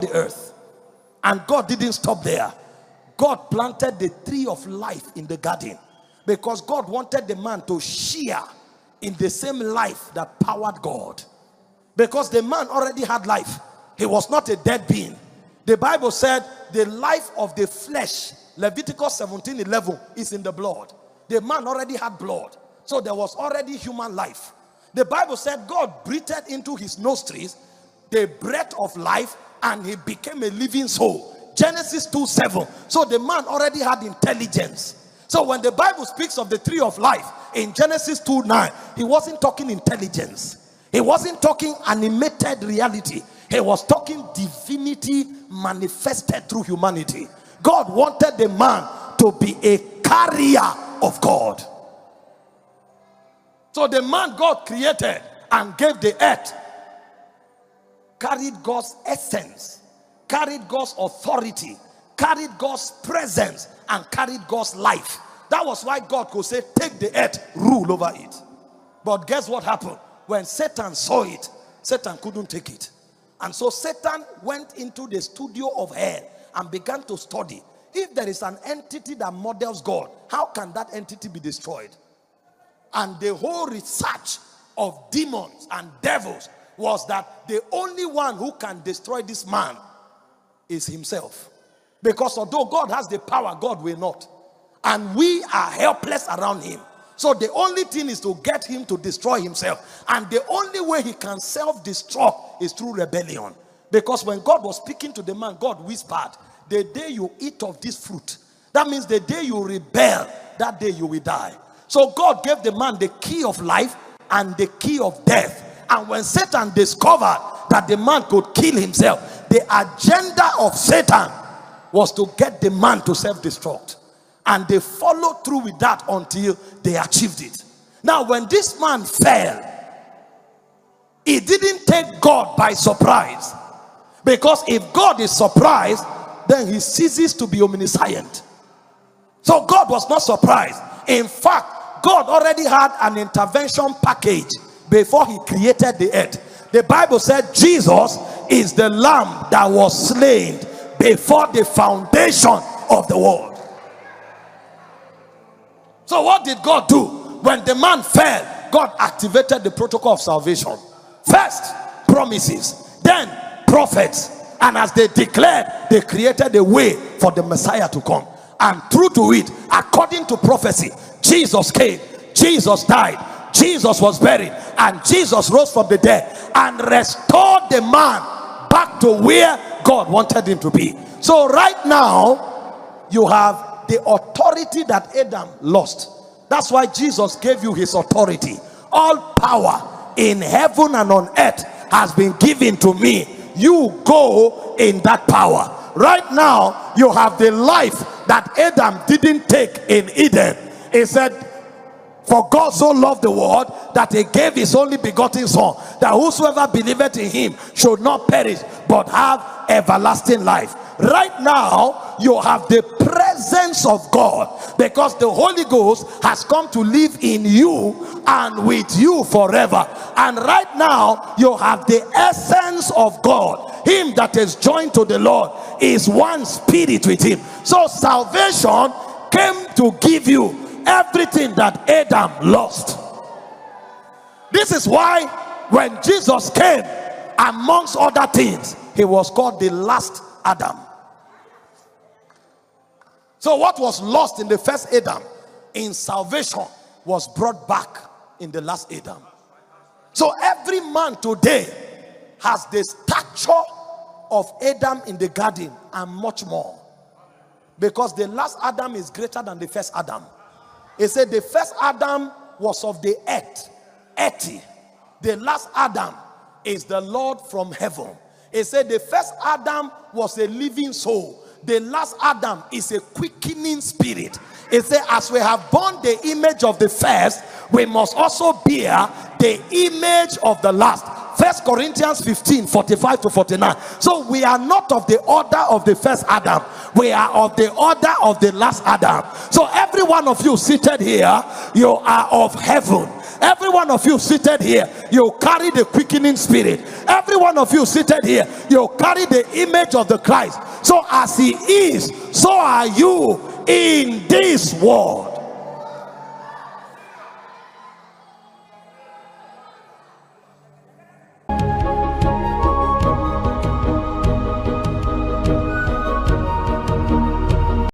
the earth. And God didn't stop there. God planted the tree of life in the garden because God wanted the man to share in the same life that powered God. Because the man already had life. He was not a dead being. The Bible said the life of the flesh, Leviticus 17:11, is in the blood. The man already had blood. So there was already human life. The Bible said God breathed into his nostrils the breath of life and he became a living soul. Genesis 2:7. So the man already had intelligence. So when the Bible speaks of the tree of life in Genesis 2:9, he wasn't talking intelligence. He wasn't talking animated reality. He was talking divinity manifested through humanity. God wanted the man to be a carrier of God. So the man God created and gave the earth carried God's essence, carried God's authority, carried God's presence, and carried God's life. That was why God could say, take the earth, rule over it. But guess what happened? When Satan saw it, Satan couldn't take it. And so Satan went into the studio of hell and began to study. If there is an entity that models God, how can that entity be destroyed? And the whole research of demons and devils was that the only one who can destroy this man is himself. Because although God has the power, God will not. And we are helpless around him. So the only thing is to get him to destroy himself. And the only way he can self-destruct is through rebellion. Because when God was speaking to the man, God whispered, the day you eat of this fruit, that means the day you rebel, that day you will die. So God gave the man the key of life and the key of death. And when Satan discovered that the man could kill himself, the agenda of Satan was to get the man to self-destruct. And they followed through with that until they achieved it. Now, when this man fell, it didn't take God by surprise. Because if God is surprised, then he ceases to be omniscient. So God was not surprised. In fact, God already had an intervention package before he created the earth. The Bible said Jesus is the lamb that was slain before the foundation of the world. So what did God do? When the man fell, God activated the protocol of salvation. First, promises, then prophets. And as they declared, they created a way for the Messiah to come. And true to it, according to prophecy, Jesus came, Jesus died, Jesus was buried, and Jesus rose from the dead and restored the man back to where God wanted him to be. So right now, you have the authority that Adam lost. That's why Jesus gave you his authority. All power in heaven and on earth has been given to me. You go in that power. Right now, you have the life that Adam didn't take in Eden. He said, for God so loved the world that he gave his only begotten son, that whosoever believeth in him should not perish but have everlasting life. Right now, you have the presence of God because the Holy Ghost has come to live in you and with you forever. And right now, you have the essence of God. Him that is joined to the Lord is one spirit with him. So salvation came to give you everything that Adam lost. This is why when Jesus came, amongst other things, he was called the last Adam. So what was lost in the first Adam in salvation was brought back in the last Adam. So every man today has the stature of Adam in the garden and much more. Because the last Adam is greater than the first Adam. He said the first Adam was of the earth, earthy. The last Adam is the Lord from heaven. He said the first Adam was a living soul. The last Adam is a quickening spirit. It says, as we have borne the image of the first, we must also bear the image of the last. 1 Corinthians 15:45-49. So we are not of the order of the first Adam. We are of the order of the last Adam. So every one of you seated here, you are of heaven. Every one of you seated here, you carry the quickening spirit. Every one of you seated here, you carry the image of the Christ. So as he is, so are you in this world.